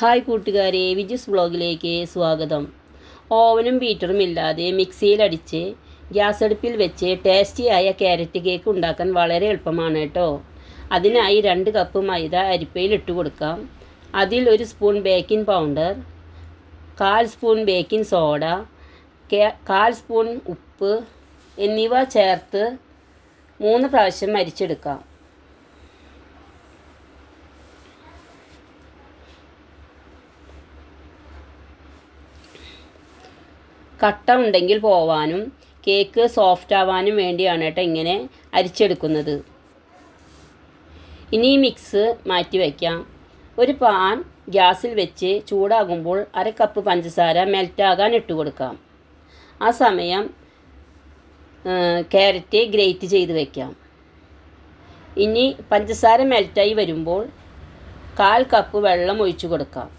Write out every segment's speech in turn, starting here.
Hi കൂട്ടുകാരെ, വിജുസ് വ്ളോഗിലേക്ക് സ്വാഗതം. ഓവനും ബീറ്ററും ഇല്ലാതെ മിക്സിയിലടിച്ച് ഗ്യാസ് അടുപ്പിൽ വെച്ച് ടേസ്റ്റിയായ ക്യാരറ്റ് കേക്ക് ഉണ്ടാക്കാൻ വളരെ എളുപ്പമാണ് കേട്ടോ. അതിനായി 2 കപ്പ് മൈദ അരിപ്പയിൽ ഇട്ട് കൊടുക്കാം. അതിൽ 1 spoon baking powder, 1/4 spoon baking soda, 1/4 spoon ഉപ്പ് എന്നിവ ചേർത്ത് 3 പ്രാവശ്യം അരിച്ചെടുക്കാം. കട്ട ഉണ്ടെങ്കിൽ പോവാനും കേക്ക് സോഫ്റ്റ് ആവാനും വേണ്ടിയാണ് കേട്ടോ ഇങ്ങനെ അരിച്ചെടുക്കുന്നത്. ഇനി ഈ മിക്സ് മാറ്റി വയ്ക്കാം. ഒരു പാൻ ഗ്യാസിൽ വെച്ച് ചൂടാകുമ്പോൾ 1/2 കപ്പ് പഞ്ചസാര മെൽറ്റാകാൻ ഇട്ട് കൊടുക്കാം. ആ സമയം ക്യാരറ്റ് ഗ്രേറ്റ് ചെയ്ത് വയ്ക്കാം. ഇനി പഞ്ചസാര മെൽറ്റായി വരുമ്പോൾ 1/4 കപ്പ് വെള്ളം ഒഴിച്ചു കൊടുക്കാം.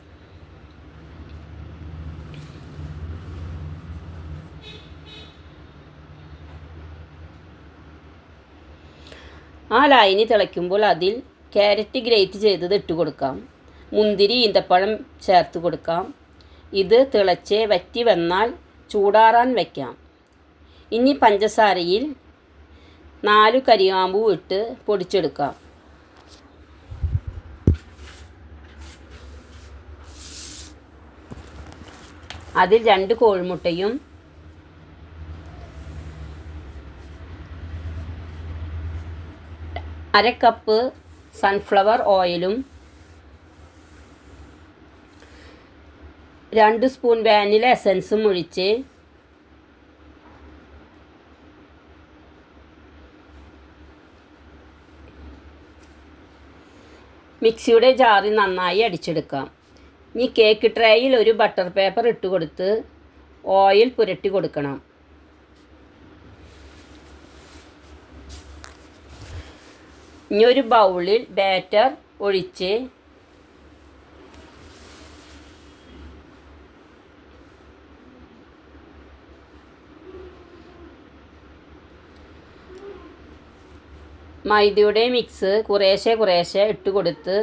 ആ ലായനി തിളയ്ക്കുമ്പോൾ അതിൽ ക്യാരറ്റ് ഗ്രേറ്റ് ചെയ്തത് ഇട്ട് കൊടുക്കാം. മുന്തിരി, ഈന്തപ്പഴം ചേർത്ത് കൊടുക്കാം. ഇത് തിളച്ച് വറ്റി വന്നാൽ ചൂടാറാൻ വയ്ക്കാം. ഇനി പഞ്ചസാരയിൽ 4 കരിയാമ്പൂ ഇട്ട് പൊടിച്ചെടുക്കാം. അതിൽ 2 കോഴിമുട്ടയും 1/2 കപ്പ് സൺഫ്ലവർ ഓയിലും 2 സ്പൂൺ വാനില എസൻസും ഒഴിച്ച് മിക്സിയുടെ ജാറിൽ നന്നായി അടിച്ചെടുക്കാം. ഇനി കേക്ക് ട്രേയിൽ ഒരു ബട്ടർ പേപ്പർ ഇട്ട് കൊടുത്ത് ഓയിൽ പുരട്ടി കൊടുക്കണം. ഇനി ഒരു ബൗളിൽ ബാറ്റർ ഒഴിച്ച് മൈദയുടെ മിക്സ് കുറേശ്ശെ ഇട്ട് കൊടുത്ത്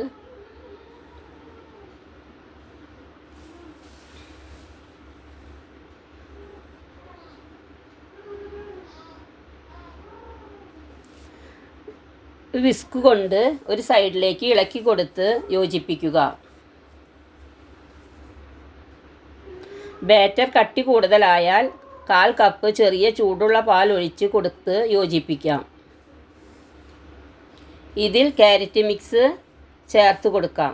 വിസ്ക് കൊണ്ട് ഒരു സൈഡിലേക്ക് ഇളക്കി കൊടുത്ത് യോജിപ്പിക്കുക. ബാറ്റർ കട്ടി കൂടുതലായാൽ 1/4 കപ്പ് ചെറിയ ചൂടുള്ള പാൽ ഒഴിച്ച് കൊടുത്ത് യോജിപ്പിക്കാം. ഇതിൽ ക്യാരറ്റ് മിക്സ് ചേർത്ത് കൊടുക്കാം.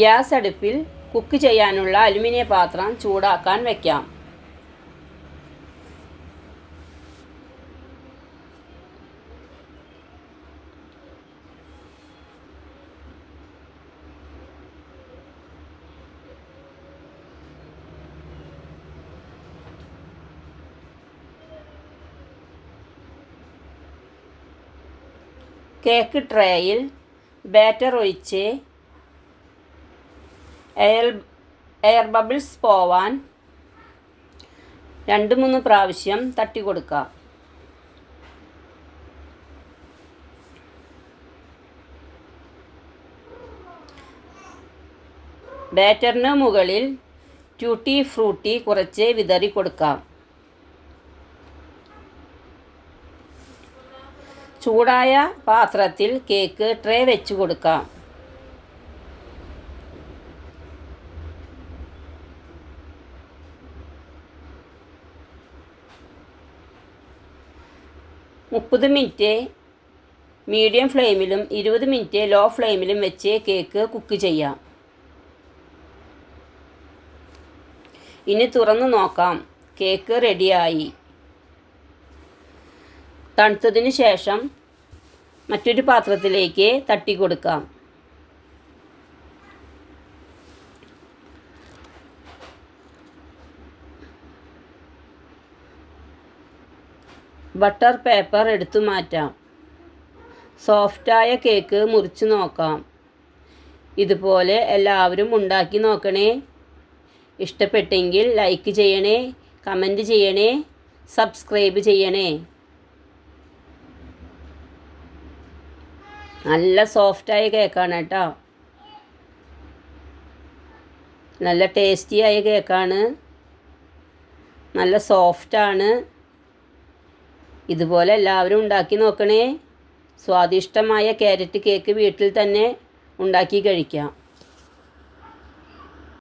ഗ്യാസ് അടുപ്പിൽ കുക്ക് ചെയ്യാനുള്ള അലുമിനിയം പാത്രം ചൂടാക്കാൻ വയ്ക്കാം. കേക്ക് ട്രേയിൽ ബാറ്റർ ഒഴിച്ച് എയർ ബബിൾസ് പോവാൻ 2-3 പ്രാവശ്യം തട്ടി കൊടുക്കാം. ബാറ്ററിന് മുകളിൽ ട്യൂട്ടി ഫ്രൂട്ടി കുറച്ച് വിതറി കൊടുക്കാം. ചൂടായ പാത്രത്തിൽ കേക്ക് ട്രേ വെച്ച് കൊടുക്കാം. മുപ്പത് മിനിറ്റ് മീഡിയം ഫ്ലെയിമിലും 20 മിനിറ്റ് ലോ ഫ്ലെയിമിലും വെച്ച് കേക്ക് കുക്ക് ചെയ്യാം. ഇനി തുറന്ന് നോക്കാം. കേക്ക് റെഡിയായി. തണുത്തതിന് ശേഷം മറ്റൊരു പാത്രത്തിലേക്ക് തട്ടി കൊടുക്കാം. ബട്ടർ പേപ്പർ എടുത്തു മാറ്റാം. സോഫ്റ്റായ കേക്ക് മുറിച്ച് നോക്കാം. ഇതുപോലെ എല്ലാവരും ഉണ്ടാക്കി നോക്കണേ. ഇഷ്ടപ്പെട്ടെങ്കിൽ ലൈക്ക് ചെയ്യണേ, കമൻറ്റ് ചെയ്യണേ, സബ്സ്ക്രൈബ് ചെയ്യണേ. നല്ല സോഫ്റ്റായ കേക്കാണ് കേട്ടോ. നല്ല ടേസ്റ്റിയായ കേക്കാണ്. നല്ല സോഫ്റ്റാണ്. ഇതുപോലെ എല്ലാവരും ഉണ്ടാക്കി നോക്കണേ. സ്വാദിഷ്ടമായ ക്യാരറ്റ് കേക്ക് വീട്ടിൽ തന്നെ ഉണ്ടാക്കി കഴിക്കാം.